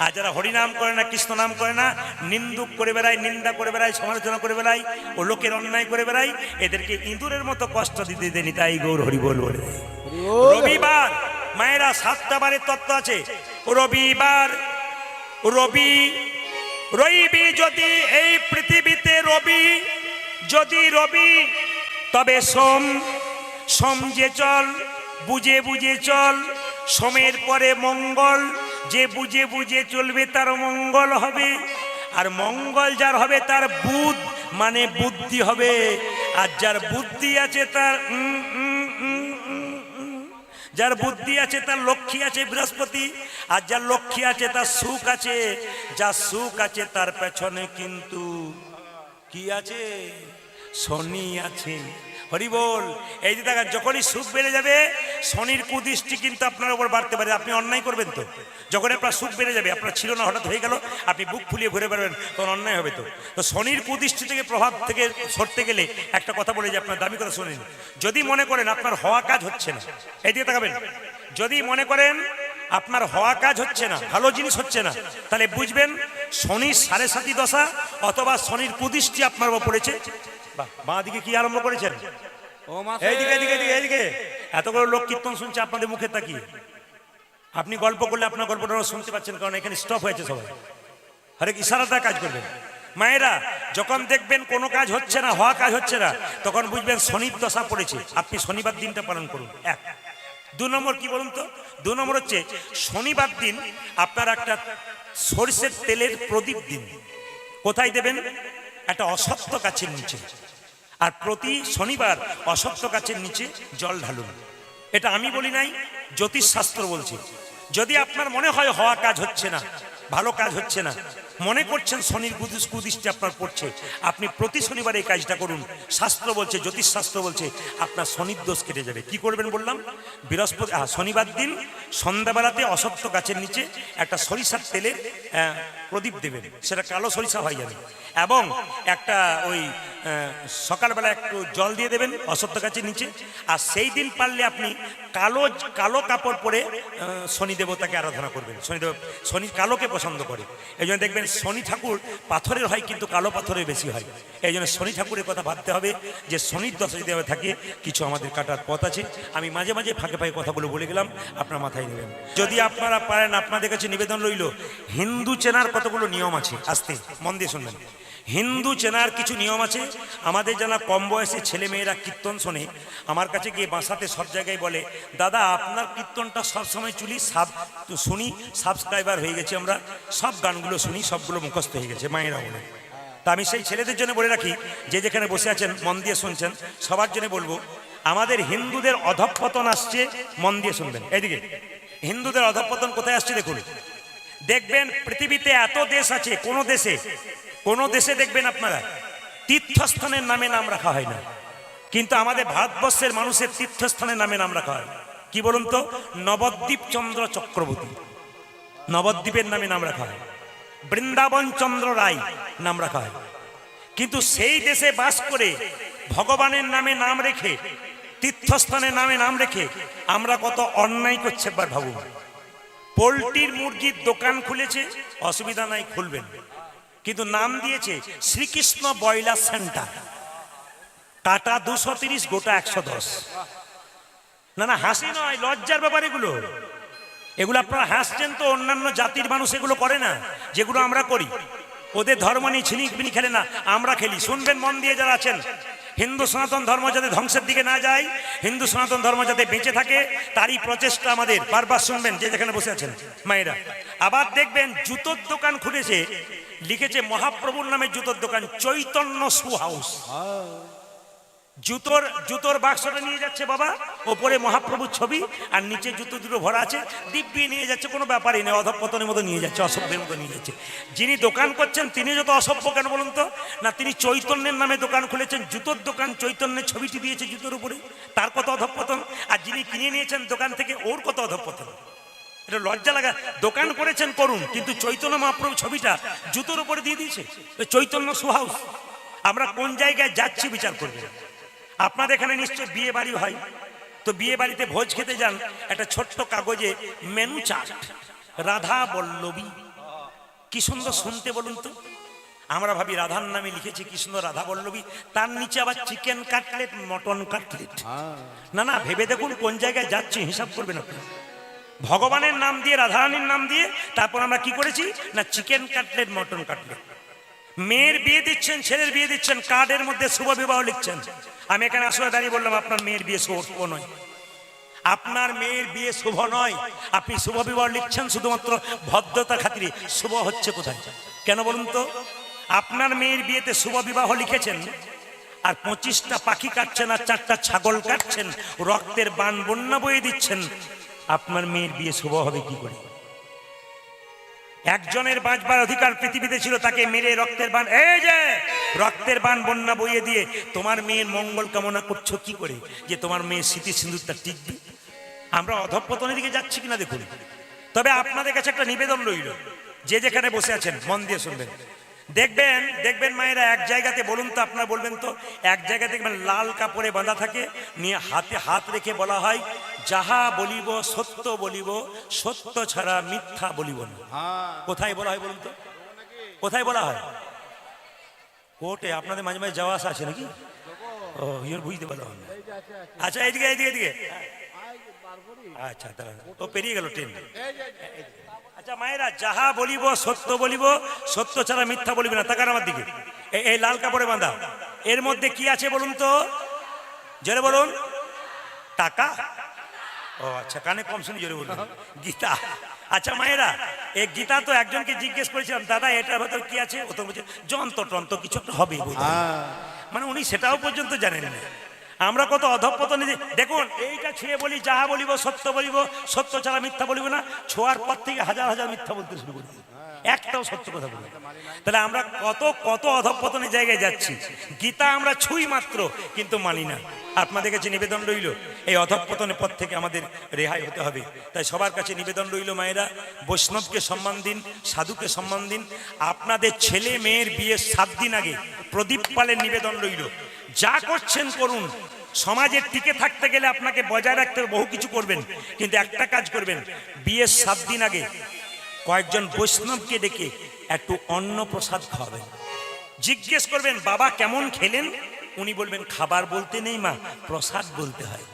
আর যারা হরিনাম করে না, কৃষ্ণ নাম করে না, নিন্দুক করে বেড়ায়, নিন্দা করে বেড়ায়, সমালোচনা করে বেড়ায়, ও লোকের অন্যায় করে বেড়ায়, এদেরকে ইঁদুরের মতো কষ্ট দিতে দেনি। তাই গৌর হরি বল বলে। রবিবার মায়েরা 7টা বারের তত্ত্ব আছে। রবিবার, রবি যদি এই পৃথিবীতে রবি, যদি রবি তবে সোম, সোম যে চল, বুঝে বুঝে চল, সোমের পরে মঙ্গল, যে বুঝে বুঝে চলবে তার মঙ্গল হবে। আর মঙ্গল যার হবে তার বুধ মানে বুদ্ধি হবে। আর যার বুদ্ধি আছে তার যার বুদ্ধি আছে তার লক্ষ্মী আছে বৃহস্পতি। আর যার লক্ষ্মী আছে তার সুখ আছে। যার সুখ আছে তার পেছনে কিন্তু কি আছে? শনি আছে। হরি বল। এই যে দেখেন, যখনই সুখ বেড়ে যাবে শনির কুদৃষ্টি কিন্তু আপনার উপর বাড়তে পারে। আপনি অন্যায় করবেন তো, যখন আপনার সুখ বেড়ে যাবে, আপনার ছিল না হঠাৎ হয়ে গেল, আপনি বুক ফুলিয়ে ঘুরে বেড়াবেন, তখন অন্যায় হবে। তো শনির কুদৃষ্টি থেকে, প্রভাব থেকে সরতে গেলে একটা কথা বলে যে আপনার দামি কথা শোনেন। যদি মনে করেন আপনার হওয়া কাজ হচ্ছে না, এই দিকে তাকাবেন, যদি মনে করেন আপনার হওয়া কাজ হচ্ছে না, ভালো জিনিস হচ্ছে না, তাহলে বুঝবেন শনির 7.5 দশা অথবা শনির কুদৃষ্টি আপনার উপর পড়েছে। বাঁ দিকে কি আরম্ভ করেছেন? এইদিকে এইদিকে এইদিকে এইদিকে এতগুলো লোক কীর্তন শুনছে আপনাদের মুখে তাকিয়ে। আপনি গল্প করলে আপনার গল্পটা শুনতে পাচ্ছেন, কারণ এখানে স্টপ হয়েছে সবাই। হরেক ইশারাটা কাজ করবেন। মায়েরা যখন দেখবেন কোনো কাজ হচ্ছে না, হওয়া কাজ হচ্ছে না, তখন বুঝবেন শনির দশা পড়েছে। আপনি শনিবার দিনটা পালন করুন। 1। 2 নম্বর কি বলুন তো? 2 নম্বর হচ্ছে শনিবার দিন আপনার একটা সরষের তেলের প্রদীপ দিন। কোথায় দেবেন? একটা অসত্য গাছের নিচে। আর প্রতি শনিবার অসত্য গাছের নিচে জল ঢালুন। এটা আমি বলি নাই, জ্যোতিষশাস্ত্র বলছে। যদি আপনার মনে হয় হওয়া কাজ হচ্ছে না, ভালো কাজ হচ্ছে না, মনে করছেন শনির কুদৃষ্টি আপনার পড়ছে, আপনি প্রতি শনিবার এই কাজটা করুন। শাস্ত্র বলছে, জ্যোতিষশাস্ত্র বলছে আপনার শনির দোষ কেটে যাবে। কি করবেন বললাম? বৃহস্পতি শনিবার দিন সন্ধ্যাবেলাতে অসত্য গাছের নিচে একটা সরিষার তেলের প্রদীপ দেবেন। সেটা কালো সরিষা হয়ে যাবে। এবং একটা ওই সকালবেলা একটু জল দিয়ে দেবেন অসত্য গাছের নিচে। আর সেই দিন পারলে আপনি কালো কাপড় পরে শনি দেবতাকে আরাধনা করবেন। শনি কালোকে পছন্দ করে। এই জন্য দেখবেন শনি ঠাকুর পাথরের হয়, কিন্তু কালো পাথরের বেশি হয়। এই জন্য শনি ঠাকুরের কথা ভাবতে হবে যে শনির দশা যদি থাকে কিছু আমাদের কাটার পথ আছে। আমি মাঝে মাঝে ফাঁকে ফাঁকে কথাগুলো বলে গেলাম, আপনার মাথায় নেবেন। যদি আপনারা পারেন, আপনাদের কাছে নিবেদন রইল, হিন্দু চেনার কতগুলো নিয়ম আছে। আস্তে মন দিয়ে শুনবেন। হিন্দু চেনার কিছু নিয়ম আছে। আমাদের যারা কম বয়সে ছেলে মেয়েরা কীর্তন শোনে, আমার কাছে গিয়ে বাসাতে সব জায়গায় বলে, দাদা আপনার কীর্তনটা সবসময় শুনি, সাবস্ক্রাইবার হয়ে গেছে, আমরা সব গানগুলো শুনি, সবগুলো মুখস্থ হয়ে গেছে, মায়েরা বলে। তা আমি সেই ছেলেদের জন্য বলে রাখি, যে যেখানে বসে আছেন মন দিয়ে শুনছেন, সবার জন্য বলবো, আমাদের হিন্দুদের অধঃপতন আসছে, মন দিয়ে শুনবেন। এইদিকে হিন্দুদের অধঃপতন কোথায় আসছে দেখুন। দেখবেন পৃথিবীতে এত দেশ আছে, কোন দেশে দেখবেন আপনারা তীর্থস্থানের নামে নাম রাখা হয় না, কিন্তু আমাদের ভারতবর্ষের মানুষের তীর্থস্থানের নামে নাম রাখা হয়। কি বলুন তো? নবদ্বীপ চন্দ্র চক্রবর্তী, নবদ্বীপের নামে নাম রাখা হয়। বৃন্দাবন চন্দ্র রায় নাম রাখা হয়। কিন্তু সেই দেশে বাস করে ভগবানের নামে নাম রেখে, তীর্থস্থানের নামে নাম রেখে আমরা কত অন্যায় করছে একবার ভাবুন। পোল্ট্রির মুরগির দোকান খুলেছে, অসুবিধা নাই, খুলবেন, কিন্তু নাম দিয়েছে শ্রীকৃষ্ণ ব্রয়লার সেন্টার। কাটা 230, গোটা 110। না হাসি নয়, লজ্জার ব্যাপার এগুলো। এগুলো আপনারা হাসছেন তো, অন্যান্য জাতির মানুষ এগুলো করে না, যেগুলো আমরা করি। ওদের ধর্ম নিয়ে ছিনিকবিনি খেলে না, আমরা খেলি। শুনবেন মন দিয়ে যারা আছেন, হিন্দু সনাতন ধর্ম যাতে ধ্বংসের দিকে না যায়, হিন্দু সনাতন ধর্ম যাতে বেঁচে থাকে, তারই প্রচেষ্টা আমাদের। বারবার শুনবেন যে যেখানে বসে আছেন মায়েরা। আবার দেখবেন জুতোর দোকান খুলেছে, লিখেছে মহাপ্রভুর নামে জুতোর দোকান, চৈতন্য শু হাউস। জুতোর বাক্সটা নিয়ে যাচ্ছে বাবা, ওপরে মহাপ্রভুর ছবি, আর নিচে জুতো দুটো ভরা আছে, দিব্যি নিয়ে যাচ্ছে, কোনো ব্যাপারই নেই, অধঃপতনের মতো নিয়ে যাচ্ছে, অসভ্যের মতো নিয়ে যাচ্ছে। যিনি দোকান করছেন তিনি যত অসভ্য কেন বলুন তো? না, তিনি চৈতন্যের নামে দোকান খুলেছেন, জুতোর দোকান, চৈতন্যের ছবিটি দিয়েছে জুতোর উপরে, তার কত অধঃপতন। আর যিনি কিনে নিয়েছেন দোকান থেকে, ওর কত অধঃপতন। এটা লজ্জা লাগা। দোকান করেছেন করুন, কিন্তু চৈতন্য মহাপ্রভু ছবিটা জুতোর উপরে দিয়ে দিয়েছে, চৈতন্য শু হাউস। আমরা কোন জায়গায় যাচ্ছি বিচার করবেন। আপনাদের এখানে নিশ্চয় বিয়ে বাড়ি হয়, তো বিয়ে বাড়িতে ভোজ খেতে যান, একটা ছোট্ট কাগজে মেনু চার্ট, রাধা বল্লভী, কি সুন্দর শুনতে বলুন তো। আমরা ভাবি রাধার নামে লিখেছি কি সুন্দর রাধা বল্লভী, তার নিচে আবার চিকেন কাটলেট, মটন কাটলেট। না না, ভেবে দেখুন কোন জায়গায় যাচ্ছি, হিসাব করবেন আপনি। ভগবানের নাম দিয়ে, রাধারানীর নাম দিয়ে, তারপর আমরা কি করেছি না চিকেন কাটলেট, মটন কাটলেট। মেয়ের বিয়ে দিচ্ছেন, ছেলের বিয়ে দিচ্ছেন, কার্ডের মধ্যে শুভ বিবাহ লিখছেন। আমি এখানে আসলে দাঁড়িয়ে বললাম আপনার মেয়ের বিয়ে শুভ নয়, আপনার মেয়ের বিয়ে শুভ নয়। আপনি শুভ বিবাহ লিখছেন শুধুমাত্র ভদ্রতা খাতিরে। শুভ হচ্ছে কোথায় কেন বলুন তো? আপনার মেয়ের বিয়েতে শুভ বিবাহ লিখেছেন, আর 25টা পাখি কাটছেন, আর 4টা ছাগল কাটছেন, রক্তের বান বন্যা বয়ে দিচ্ছেন। আপনার মেয়ের বিয়ে শুভ হবে কি করে? একজনের বাঁচবার অধিকার পৃথিবীতে ছিল, তাকে মেরে রক্তের বান, এই যে রক্তের বান বন্যা বইয়ে দিয়ে তোমার মেয়ের মঙ্গল কামনা করছো কি করে, যে তোমার মেয়ের স্মৃতি সিঁদুরটা টিকবে? আমরা অধঃপতনের দিকে যাচ্ছি কিনা দেখুন। তবে আপনাদের কাছে একটা নিবেদন রইল, যে যেখানে বসে আছেন মন দিয়ে শুনবেন। দেখবেন দেখবেন মায়েরা, এক জায়গাতে বলুন তো, আপনারা বলবেন তো, এক জায়গাতে দেখবেন লাল কাপড়ে বাঁধা থাকে, নিয়ে হাতে হাত রেখে বলা হয়, যাহা বলিব সত্য বলিব, সত্য ছাড়া মিথ্যা বলিব না। কোথায় বলা হয় বলুন তো? কোথায় বলা হয়? কোর্টে। আপনাদের মাঝে মাঝে যাওয়া আসা আছে নাকি? ও ইয়ে বুঝতে পারলাম। আচ্ছা এইদিকে এইদিকে এইদিকে। আচ্ছা ও পেরিয়ে গেল ট্রেন। আচ্ছা মায়েরা, যাহা বলিব সত্য বলিব, সত্য ছাড়া মিথ্যা বলিব না। তাকান আমার দিকে, এই লাল কাপড়ে বাঁধা, এর মধ্যে কি আছে বলুন তো? জোরে বলুন। টাকা? ও আচ্ছা, কানে কম শুনি, জোরে বলুন। গীতা। আচ্ছা মায়েরা, এই গীতা তো একজনকে জিজ্ঞেস করেছিলাম, দাদা এটার ভেতর কি আছে? ও তো বলছে যন্ত্র টন্ত্র কিছু একটা হবে, মানে উনি সেটাও পর্যন্ত জানেন না। আমরা কত অধঃপতনে। দেখুন, এইটা ছুঁয়ে বলি, যাহা বলিব সত্য বলিব, সত্য ছাড়া মিথ্যা বলিব না। ছোঁয়ার পর থেকে হাজার হাজার মিথ্যা বলতে শুরু করি, একটাও সত্য কথা বলি। তাহলে আমরা কত কত অধঃপতনের জায়গায় যাচ্ছি। গীতা আমরা ছুঁই মাত্র, কিন্তু মানি না। আপনাদের কাছে নিবেদন রইল, এই অধঃপতনের পথ থেকে আমাদের রেহাই হতে হবে। তাই সবার কাছে নিবেদন রইল, মায়েরা বৈষ্ণবকে সম্মান দিন, সাধুকে সম্মান দিন। আপনাদের ছেলে মেয়ের বিয়ের 7 দিন আগে প্রদীপ পালের নিবেদন রইল, যা করছেন করুন। সমাজে টিকে থাকতে গেলে আপনাকে বজায় রাখতে বহু কিছু করবেন, কিন্তু একটা কাজ করবেন, বিয়ের 7 দিন আগে কয়েকজন বৈষ্ণবকে ডেকে একটু অন্ন প্রসাদ খাওয়াবেন। জিজ্ঞেস করবেন, বাবা কেমন খেলেন? উনি বলবেন, খাবার বলতে নেই মা, প্রসাদ বলতে হয়।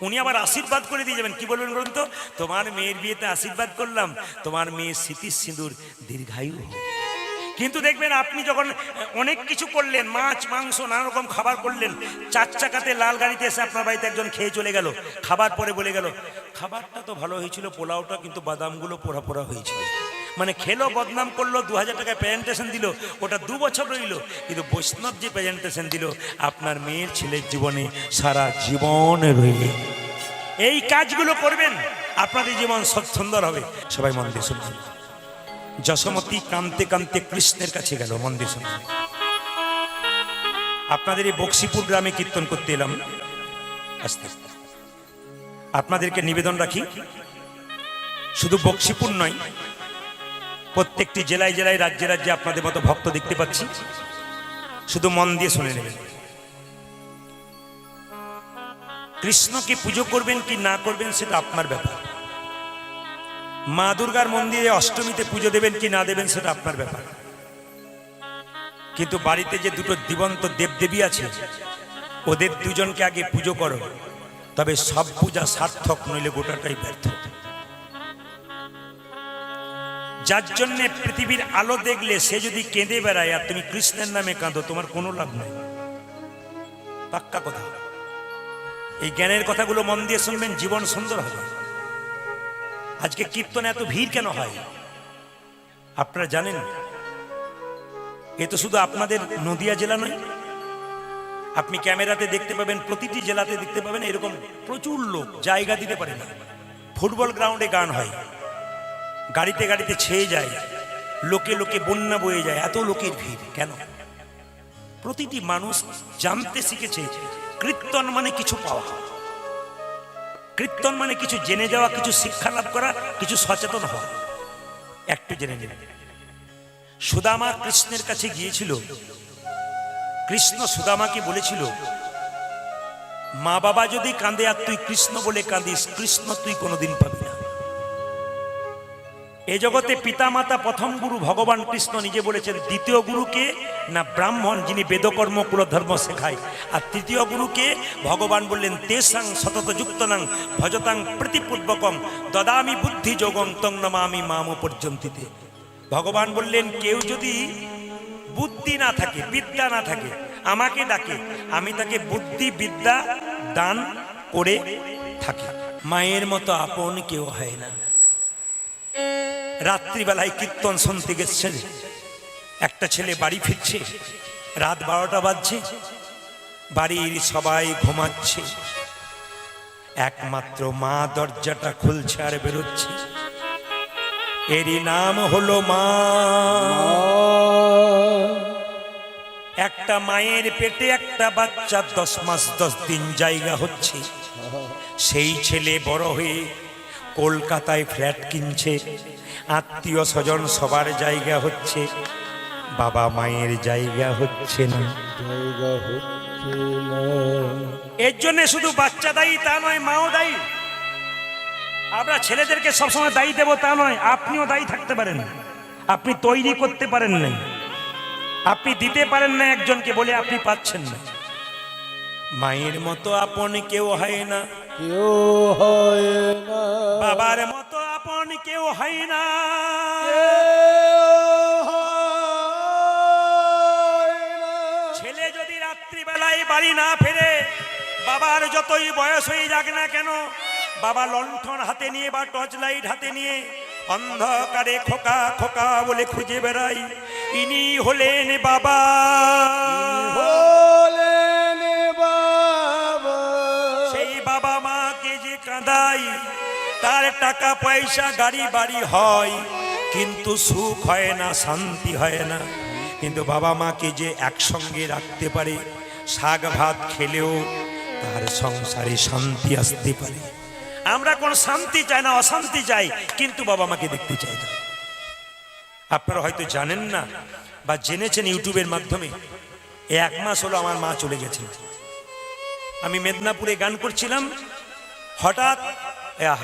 উনি আবার আশীর্বাদ করে দিয়ে যাবেন। কি বলবেন বলুন তো? তোমার মেয়ের বিয়েতে আশীর্বাদ করলাম, তোমার মেয়ের স্মৃতির সিঁদুর দীর্ঘায়ু হোক। কিন্তু দেখবেন আপনি যখন অনেক কিছু করলেন, মাছ মাংস নানা রকম খাবার করলেন, 4 চাকাতে লাল গাড়িতে এসে আপনার বাড়িতে একজন খেয়ে চলে গেল, খাবার পরে বলে গেল, খাবারটা তো ভালো হয়েছিল পোলাওটা, কিন্তু বাদামগুলো পোড়া পোড়া হয়েছিল। মানে খেলো, বদনাম করলো, 2000 টাকায় প্রেজেন্টেশন দিল, ওটা 2 বছর রইল। কিন্তু বৈষ্ণব যে প্রেজেন্টেশন দিল আপনার মেয়ের ছেলের জীবনে সারা জীবন রইল। এই কাজগুলো করবেন, আপনাদের জীবন সুন্দর হবে। সবাই মন দিয়ে শুনবেন। যশোমতী কাঁদতে কাঁদতে কৃষ্ণের কাছে গেল। মন দিয়ে শুনবেন। আপনাদের এই বক্সিপুর গ্রামে কীর্তন করতে এলাম। আস্তে আস্তে আপনাদেরকে নিবেদন রাখি, শুধু বক্সিপুর নয়, প্রত্যেকটি জেলায় জেলায়, রাজ্যে রাজ্যে আপনাদের মতো ভক্ত দেখতে পাচ্ছি। শুধু মন দিয়ে শুনে নেবেন। কৃষ্ণকে পুজো করবেন কি না করবেন সেটা আপনার ব্যাপার। মা দুর্গার মন্দিরে অষ্টমীতে পুজো দেবেন কি না দেবেন সেটা আপনার ব্যাপার। কিন্তু বাড়িতে যে দুটো জীবন্ত দেবদেবী আছে, ওদের দুজনকে আগে পুজো করো, তবে সব পূজা সার্থক, নইলে গোটাটাই ব্যর্থ। যার জন্যে পৃথিবীর আলো দেখলে সে যদি কেঁদে বেড়ায় আর তুমি কৃষ্ণের নামে কাঁদো, তোমার কোনো লাভ নেই। পাক্কা কথা। এই জ্ঞানের কথাগুলো মন দিয়ে শুনবেন, জীবন সুন্দর হবে। আজকে কীর্তনে এত ভিড় কেন হয় আপনারা জানেন? এ তো শুধু আপনাদের নদিয়া জেলা নয়, আপনি ক্যামেরাতে দেখতে পাবেন, প্রতিটি জেলাতে দেখতে পাবেন এরকম প্রচুর লোক জায়গা দিতে পারে না। ফুটবল গ্রাউন্ডে গান হয়, গাড়িতে গাড়িতে ছেয়ে যায়, লোকে লোকে বন্যা বয়ে যায়, এত লোকের ভিড় কেন? প্রতিটি মানুষ জানতে শিখেছে কীর্তন মানে কিছু পাওয়া, কীর্তন মানে কিছু জেনে যাওয়া, কিছু শিক্ষা লাভ করা, কিছু সচেতন হওয়া। একটু জেনে নেবেন, সুদামা কৃষ্ণের কাছে গিয়েছিল। কৃষ্ণ সুদামাকে বলেছিল, মা বাবা যদি কাঁদে আর তুই কৃষ্ণ বলে কাঁদিস, কৃষ্ণ তুই কোনোদিন পাবি না। এই জগতে পিতামাতা প্রথম গুরু ভগবান কৃষ্ণ নিজে বলেছেন, দ্বিতীয় গুরুকে না ব্রাহ্মণ যিনি বেদকর্ম কুলধর্ম শেখায়, আর তৃতীয় গুরুকে ভগবান বললেন তেসাং সতত যুক্তনাং ভজতাং প্রতিপূর্বকম দদামি বুদ্ধি যোগং তং নমামি মাম পর্যন্তিতে। ভগবান বললেন কেউ যদি বুদ্ধি না থাকে, বিদ্যা না থাকে, আমাকে ডাকে, আমি তাকে বুদ্ধি বিদ্যা দান করে থাকি। মায়ের মতো আপন কেউ হয় না। রাত্রিবেলায় কীর্তন শুনতে গেছে, একটা ছেলে বাড়ি ফিরছে, রাত 12টা বাজছে, বাড়ির সবাই ঘুমাচ্ছে, একমাত্র মা দরজাটা খুলছে আর বেরোচ্ছে। এরই নাম হলো মা। একটা মায়ের পেটে একটা বাচ্চা 10 মাস 10 দিন জায়গা হচ্ছে, সেই ছেলে বড় হয়ে কলকাতায় ফ্ল্যাট কিনছে, আত্মীয় স্বজন সবার জায়গা হচ্ছে, বাবা মায়ের জায়গা হচ্ছে না। এর জন্য শুধু বাচ্চা দায়ী তা নয়, মাও দায়ী। আমরা ছেলেদেরকে সবসময় দায়ী দেব তা নয়, আপনিও দায়ী থাকতে পারেন। আপনি তৈরি করতে পারেন না, আপনি দিতে পারেন না একজনকে বলে আপনি পাচ্ছেন না। মায়ের মতো আপন কেউ হয় না, কেউ হয় না। বাবার মতো আপন কেউ হয় না। ছেলে যদি রাত্রিবেলায় বাড়ি না ফেরে, বাবার যতই বয়স হয়ে যাক না কেন, বাবা লণ্ঠন হাতে নিয়ে বা টর্চ লাইট হাতে নিয়ে অন্ধকারে খোকা খোকা বলে খুঁজে বেড়াই, ইনি হলেন বাবা। সেই বাবা মাকে যে কাঁদাই, তার টাকা পয়সা গাড়ি বাড়ি হয়, কিন্তু সুখ হয় না, শান্তি হয় না। কিন্তু বাবা মাকে যে একসঙ্গে রাখতে পারে, শাক ভাত খেলেও তার সংসারে শান্তি আসতে পারে। আমরা কোন শান্তি চাই না, অশান্তি চাই, কিন্তু বাবা মাকে দেখতে চাই না। আপনারা হয়তো জানেন না বা জেনেছেন ইউটিউবের মাধ্যমে, 1 মাস হলো আমার মা চলে গেছে। আমি মেদিনীপুরে গান করছিলাম, হঠাৎ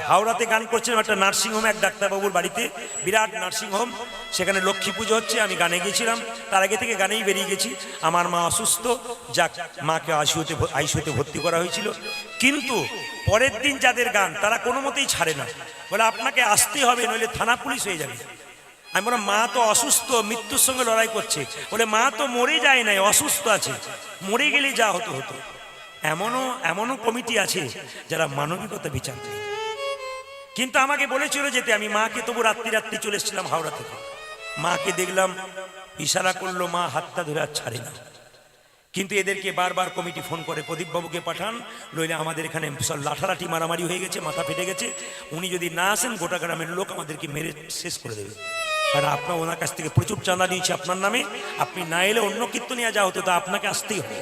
হাওড়াতে গান করছিলাম একটা নার্সিংহোমে, এক ডাক্তারবাবুর বাড়িতে, বিরাট নার্সিংহোম, সেখানে লক্ষ্মী পুজো হচ্ছে, আমি গানে গেছিলাম। তার আগে থেকে গানেই বেরিয়ে গেছি। আমার মা অসুস্থ, যাক মাকে আইসিইউতে ভর্তি করা হয়েছিল। কিন্তু পরের দিন যাদের গান তারা কোনো মতেই ছাড়ে না, বলে আপনাকে আসতে হবে, নইলে থানা পুলিশ হয়ে যাবে। আমি বললাম মা তো অসুস্থ, মৃত্যুর সঙ্গে লড়াই করছে। বলে মা তো মরে যায় নাই, অসুস্থ আছে, মরে গেলে যা হতো হতো। এমনও কমিটি আছে যারা মানবিকতা বিচার করে। কিন্তু আমাকে বলেছিল যেতে, আমি মাকে তবু রাত্রি চলে এসেছিলাম হাওড়া থেকে। মাকে দেখলাম, ইশারা করলো, মা হাতটা ধরে আর ছাড়ে না। কিন্তু এদেরকে বারবার কমিটি ফোন করে, প্রদীপবাবুকে পাঠান, নইলে আমাদের এখানে লাঠালাঠি মারামারি হয়ে গেছে, মাথা ফেটে গেছে, উনি যদি না আসেন গোটা গ্রামের লোক আমাদেরকে মেরে শেষ করে দেবে। কারণ আপনার ওনার কাছ থেকে প্রচুর চাঁদা নিয়েছে আপনার নামে, আপনি না এলে অন্য কীর্তনিয়া যা হতো তা আপনাকে আসতেই হবে।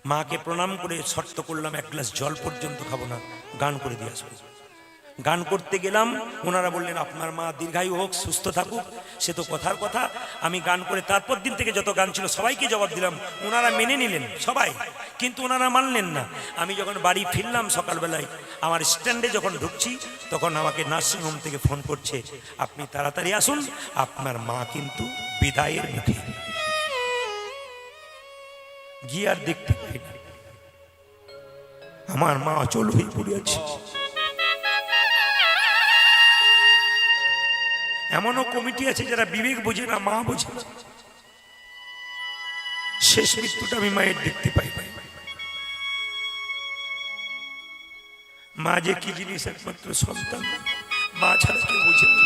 মাকে প্রণাম করে শর্ত করলাম, 1 গ্লাস জল পর্যন্ত খাবো না, গান করে দিয়ে আসবো। গান করতে গেলাম, ওনারা বললেন আপনার মা দীর্ঘায়ু হোক, সুস্থ থাকুক। সে তো কথার কথা। আমি গান করে তারপর দিন থেকে যত গান ছিল সবাইকে জবাব দিলাম, ওনারা মেনে নিলেন সবাই, কিন্তু ওনারা মানলেন না। আমি যখন বাড়ি ফিরলাম সকালবেলায়, আমার স্ট্যান্ডে যখন ঢুকছি, তখন আমাকে নার্সিংহোম থেকে ফোন করছে, আপনি তাড়াতাড়ি আসুন, আপনার মা কিন্তু বিদায়ের মুখে। গিয়ে আর দেখতে পাই না, আমার মা অচল হয়ে পড়ে আছে। এমনও কমিটি আছে যারা বিবেক বোঝে না, মা বোঝে না। শেষ মৃত্যুটা আমি মায়ের দেখতে পাই। মা যে কি জিনিস, একমাত্র সন্তান, মা ছাড়া কেউ বোঝে না।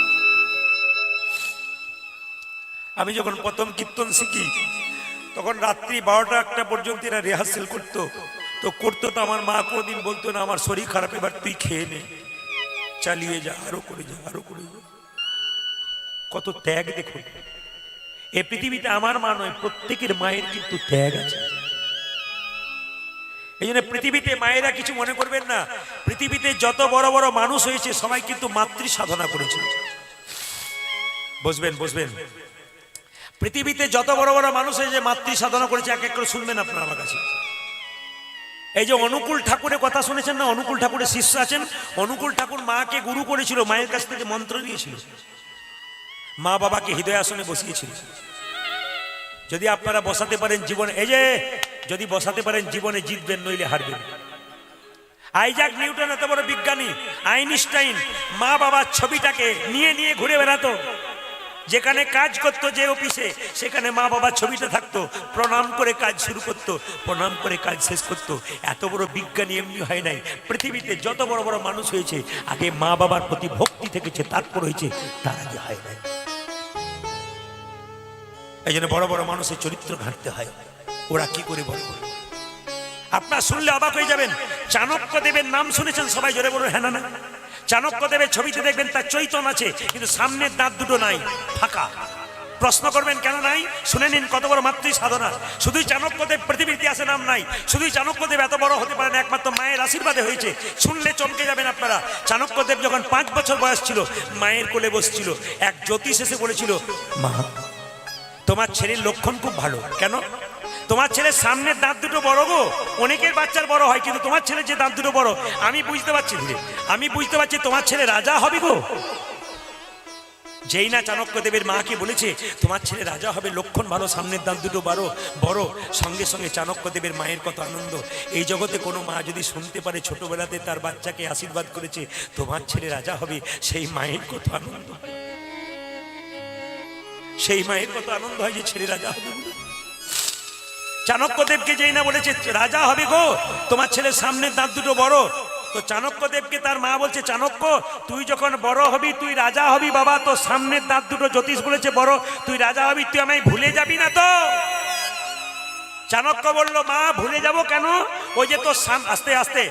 আমি যখন প্রথম কীর্তন শিখি, তখন রাত্রি 12টা-1টা পর্যন্ত এরা রিহার্সেল করতো। তো আমার মা কোনোদিন বলতো না, আমার শরীর খারাপ, এবার তুই খেয়ে নে, চালিয়ে যা, আরো করে যা, আরো করে যা। কত ত্যাগ দেখুন। এ পৃথিবীতে আমার মা নয়, প্রত্যেকের মায়ের কিন্তু ত্যাগ আছে। এই জন্য পৃথিবীতে মায়েরা কিছু মনে করবেন না, পৃথিবীতে যত বড় বড় মানুষ হয়েছে সবাই কিন্তু মাতৃ সাধনা করেছে। বসবেন। পৃথিবীতে যত বড় বড় মানুষ হয়েছে মাতৃ সাধনা করেছে, এক এক করে শুনবেন আপনারা আমার কাছে। এই যে অনুকূল ঠাকুরের কথা শুনেছেন না, অনুকূল ঠাকুরের শিষ্য আছেন। অনুকূল ঠাকুর মাকে গুরু করেছিল, মায়ের কাছ থেকে মন্ত্র নিয়েছিল, মা বাবাকে হৃদয় আসনে বসিয়েছিল। যদি আপনারা বসাতে পারেন জীবনে, এই যে যদি বসাতে পারেন জীবনে জিতবেন, নইলে হারবেন। আইজাক নিউটন এত বড় বিজ্ঞানী, আইনস্টাইন মা বাবার ছবিটাকে নিয়ে নিয়ে ঘুরে বেড়াতো। যেখানে কাজ করতো, যে অফিসে, সেখানে মা বাবার ছবিটা থাকতো। প্রণাম করে কাজ শুরু করতো, প্রণাম করে কাজ শেষ করতো। এত বড় বিজ্ঞানী এমনি হয় নাই। পৃথিবীতে যত বড় বড় মানুষ হয়েছে, আগে মা বাবার প্রতি ভক্তি থেকেছে, তারপর হয়েছে, তার আগে হয় নাই। এই জন্য বড় বড় মানুষের চরিত্র ঘাঁটতে হয়। ওরা কি করে বড় বড়, আপনার শুনলে অবাক হয়ে যাবেন। চাণক্য দেবের নাম শুনেছেন সবাই? জোরে বলুন হ্যাঁ না না। চাণক্য দেবের ছবিতে দেখবেন তার চৈতন আছে, কিন্তু সামনের দাঁত দুটো নাই, ফাঁকা। প্রশ্ন করবেন কেন নাই? শুনে নিন কত বড় মাতৃ সাধনা। শুধুই চাণক্যদেব পৃথিবীর ইতিহাসে নাম নাই, শুধুই চাণক্যদেব এত বড় হতে পারেন একমাত্র মায়ের আশীর্বাদে হয়েছে। শুনলে চমকে যাবেন আপনারা। চাণক্যদেব যখন 5 বছর বয়স ছিল, মায়ের কোলে বসছিল, এক জ্যোতিষ এসে বলেছিল, মা তোমার ছেলের লক্ষণ খুব ভালো। কেন? তোমার ছেলের সামনের দাঁত দুটো বড় গো। অনেকের বাচ্চার বড় হয়, কিন্তু তোমার ছেলের যে দাঁত দুটো বড়, আমি বুঝতে পারছি ধীরে, আমি বুঝতে পারছি তোমার ছেলে রাজা হবে গো। যেই না চাণক্যদেবের মাকে বলেছে তোমার ছেলে রাজা হবে, লক্ষণ ভালো, সামনের দাঁত দুটো বড় বড়, সঙ্গে সঙ্গে চাণক্যদেবের মায়ের কত আনন্দ। এই জগতে কোনো মা যদি শুনতে পারে ছোটবেলাতে তার বাচ্চাকে আশীর্বাদ করেছে তোমার ছেলে রাজা হবে, সেই মায়ের কত আনন্দ হয়, সেই মায়ের কত আনন্দ হয় যে ছেলে রাজা হবে। চাণক্যদেবকে যেই না বলেছে রাজা হবে গো, তোমার ছেলের সামনের দাঁত দুটো বড়, তো চাণক্যদেবকে তার মা বলছে, চাণক্য তুই যখন বড় হবি, তুই রাজা হবি বাবা, তো সামনের দাঁত দুটো জ্যোতিষ বলেছে বড়, তুই রাজা হবি, তুই আমায় ভুলে যাবি না তো? চাণক্য বলল, মা ভুলে যাব কেন? ওই যে তোর আস্তে আস্তে,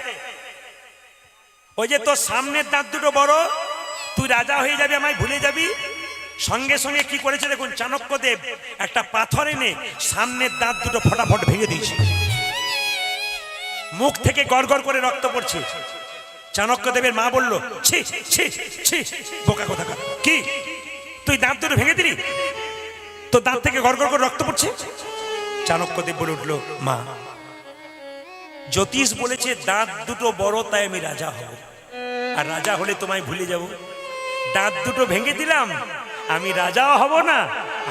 ওই যে তোর সামনের দাঁত দুটো বড়, তুই রাজা হয়ে যাবি, আমায় ভুলে যাবি। সঙ্গে সঙ্গে কি করেছে দেখুন, চাণক্যদেব একটা পাথর এনে সামনের দাঁত দুটো ফটাফট ভেঙে দিয়েছে। মুখ থেকে গড়গড় করে রক্ত পড়ছে। চাণক্যদেবের মা বলল, ছি ছি ছি, বোকা কোথাকার, কি তুই দাঁত দুটো ভেঙে দিলি, তো দাঁত থেকে গড়গড় করে রক্ত পড়ছে? চাণক্যদেব বলে উঠল, মা জ্যোতিষ বলেছে দাঁত দুটো বড়, তাই আমি রাজা হব, আর রাজা হলে তোমায় ভুলে যাব। দাঁত দুটো ভেঙে দিলাম, আমি রাজাও হব না,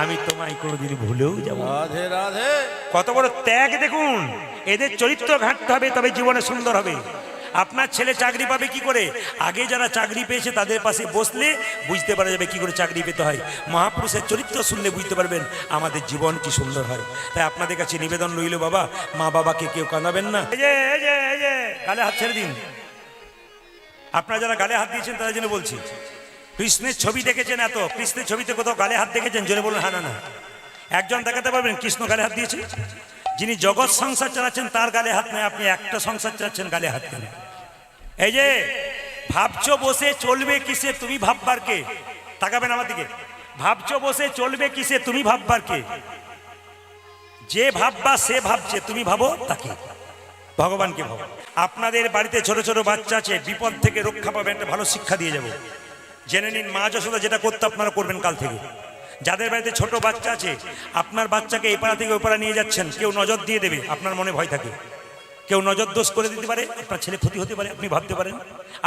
আমি তোমায় কোনোদিন ভুলেও যাব। রাধে রাধে। কত বড় ত্যাগ দেখুন। এদের চরিত্র ঘাঁটতে হবে, তবে জীবনে সুন্দর হবে। আপনার ছেলে চাকরি পাবে কি করে? আগে যারা চাকরি পেয়েছে তাদের পাশে বসলে বুঝতে পারা যাবে কি করে চাকরি পেতে হয়। মহাপুরুষের চরিত্র শুনলে বুঝতে পারবেন আমাদের জীবন কি সুন্দর হয়। তাই আপনাদের কাছে নিবেদন রইল, বাবা মা বাবাকে কেউ কাঁদাবেন না। এই যে এই যে এই যে গালে হাত ছেড়ে দিন। আপনারা যারা গালে হাত দিয়েছেন তাদের জন্য বলছি, কৃষ্ণের ছবি দেখেছেন? এত কৃষ্ণের ছবিতে কোথাও গালে হাত দেখেছেন? জোরে বলুন হ্যাঁ না না। একজন দেখাতে পারবেন কৃষ্ণ গালে হাত দিয়েছে? যিনি জগৎ সংসার চালাচ্ছেন তার গালে হাত নেই, আপনি একটা সংসার চালাচ্ছেন, গালে হাত নেই। এই যে ভাবছো বসে চলবে কিসে, তুমি ভাববার কে? তাকাবেন আমার দিকে। ভাবছো বসে চলবে কিসে, তুমি ভাববার কে? যে ভাববা সে ভাবছে, তুমি ভাবো তাকে, ভগবানকে ভাবো। আপনাদের বাড়িতে ছোট ছোট বাচ্চা আছে, বিপদ থেকে রক্ষা পাবেন, একটা ভালো শিক্ষা দিয়ে যাবো। জেনে নিন, মা যশোদা যেটা করতে আপনারা করবেন কাল থেকে। যাদের বাড়িতে ছোট বাচ্চা আছে, আপনার বাচ্চাকে এই পাড়া থেকে ওই পাড়া নিয়ে যাচ্ছেন, কেউ নজর দিয়ে দেবে, আপনার মনে ভয় থাকে, কেউ নজর দোষ করে দিতে পারে, আপনার ছেলে ক্ষতি হতে পারে, আপনি ভাবতে পারেন।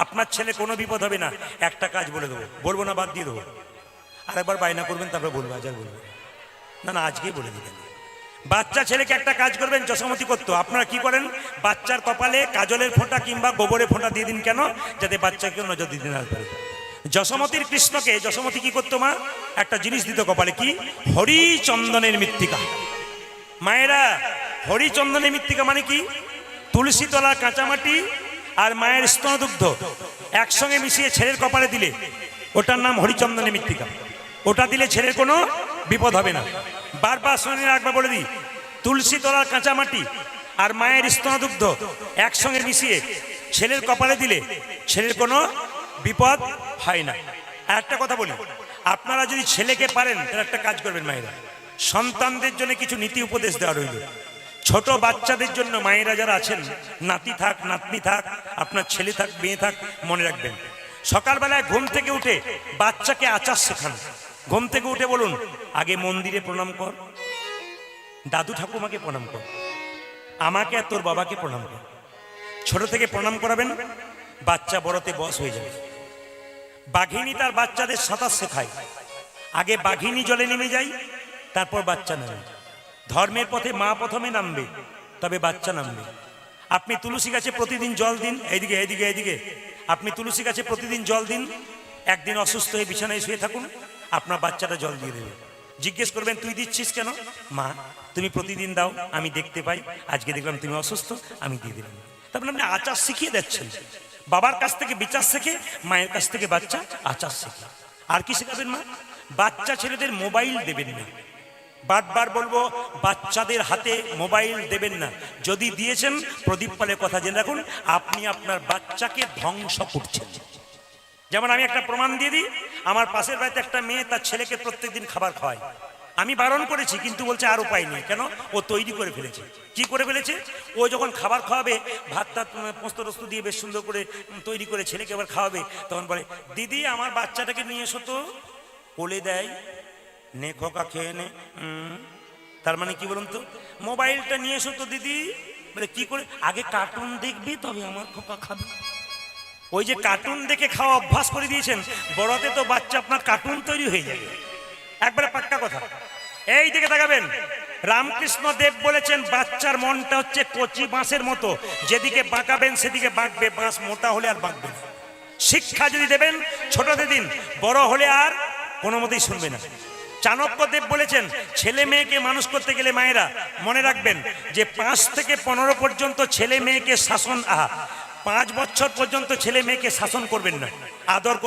আপনার ছেলে কোনো বিপদ হবে না, একটা কাজ বলে দেবো, বলবো না, বাদ দিয়ে দেবো। আরেকবার বায়না করবেন, তারপরে বলবো, আজ আর বলবো না, না আজকেই বলে দিবেন। বাচ্চা ছেলেকে একটা কাজ করবেন, যশোমতি করতো, আপনারা কি করেন? বাচ্চার কপালে কাজলের ফোঁটা কিংবা গোবরের ফোঁটা দিয়ে দিন। কেন? যাতে বাচ্চাকেও নজর দিতে না পারে। যশোমতির কৃষ্ণকে যশোমতি কি করতো? মা একটা জিনিস দিত কপালে, কি? হরিচন্দনের মৃত্তিকা। মায়েরা, হরিচন্দনের মৃত্তিকা মানে কি? তুলসী তলা, কাঁচামাটি আর মায়ের স্তনদুগ্ধ একসঙ্গে মিশিয়ে ছেলের কপালে দিলে ওটার নাম হরিচন্দনের মৃত্তিকা। ওটা দিলে ছেলের কোনো বিপদ হবে না। বারবার শুনে একবার বলে দিই, তুলসী তলার কাঁচামাটি আর মায়ের স্তনদুগ্ধ একসঙ্গে মিশিয়ে ছেলের কপালে দিলে ছেলের কোনো বিপদ হয় না। আর একটা কথা বলি, আপনারা যদি ছেলেকে পারেন তাহলে একটা কাজ করবেন মায়েরা, সন্তানদের জন্য কিছু নীতি উপদেশ দেওয়া রইল। ছোট বাচ্চাদের জন্য মায়েরা যারা আছেন, নাতি থাক নাতনি থাক, আপনার ছেলে থাক মেয়ে থাক, মনে রাখবেন সকালবেলায় ঘুম থেকে উঠে বাচ্চাকে আচার শেখান। ঘুম থেকে উঠে বলুন, আগে মন্দিরে প্রণাম কর, দাদু ঠাকুমাকে প্রণাম কর, আমাকে আর তোর বাবাকে প্রণাম কর। ছোট থেকে প্রণাম করাবেন, বাচ্চা বড়তে বস হয়ে যাবে। বাঘিনী তার বাচ্চাদের সাঁতার শেখায়, আগে বাঘিনী জলে নেমে যায়, তারপর বাচ্চা নামে। ধর্মের পথে মা প্রথমে নামবে, তবে বাচ্চা নামবে। আপনি তুলসী গাছে প্রতিদিন জল দিন, এইদিকে এইদিকে এইদিকে, আপনি তুলসী গাছে প্রতিদিন জল দিন, একদিন অসুস্থ হয়ে বিছানায় শুয়ে থাকুন, আপনার বাচ্চাটা জল দিয়ে দেবে। জিজ্ঞেস করবেন তুই দিচ্ছিস কেন? মা তুমি প্রতিদিন দাও, আমি দেখতে পাই, আজকে দেখলাম তুমি অসুস্থ, আমি দিয়ে দিলাম। তারপরে আপনি আচার শিখিয়ে দিচ্ছেন। বাবার কাছ থেকে বিচার শেখে, মায়ের কাছ থেকে বাচ্চা আচার শেখে। আর কি শেখাবেন মা? বাচ্চা ছেলেদের মোবাইল দেবেন না। বারবার বলবো, বাচ্চাদের হাতে মোবাইল দেবেন না। যদি দিয়েছেন, প্রদীপ পালের কথা জেনে রাখুন, আপনি আপনার বাচ্চাকে ধ্বংস করছেন। যেমন আমি একটা প্রমাণ দিয়ে দিই, আমার পাশের বাড়িতে একটা মেয়ে তার ছেলেকে প্রত্যেকদিন খাবার খাওয়ায়। আমি বারণ করেছি, কিন্তু বলছে আর উপায় নেই। কেন? ও তৈরি করে ফেলেছে। কি করে ফেলেছে? ও যখন খাবার খাওয়াবে, ভাত টাত পোস্ত টোস্ত দিয়ে বেশ সুন্দর করে তৈরি করে ছেলেকে আবার খাওয়াবে, তখন বলে দিদি আমার বাচ্চাটাকে নিয়ে এসো তো। কোলে দেয়, নে খোকা খেয়ে নে। তার মানে কি বলুন তো? মোবাইলটা নিয়ে এসো তো দিদি। বলে কি করে? আগে কার্টুন দেখবি তবে আমার খোকা খাবে। ওই যে কার্টুন দেখে খাওয়া অভ্যাস করে দিয়েছেন, বড়তে তো বাচ্চা আপনার কার্টুন তৈরি হয়ে যাবে। একবারে পাক্কা কথা। এই দিকে তাকাবেন, রামকৃষ্ণ দেব বলেছেন বাচ্চার মনটা হচ্ছে কচি বাঁশের মতো, যেদিকে বাঁকাবেন সেদিকে বাঁকবে, বাঁশ মোটা হলে আর বাঁকবে না। শিক্ষা যদি দেবেন ছোটতে দিন, বড় হলে আর কোনো মতেই শুনবে না। চাণক্য দেব বলেছেন ছেলে মেয়েকে মানুষ করতে গেলে মায়েরা মনে রাখবেন যে 5 থেকে 15 পর্যন্ত ছেলে মেয়েকে শাসন 5 বছর পর্যন্ত ছেলে মেয়েকে শাসন করবেন না, আদর করবেন।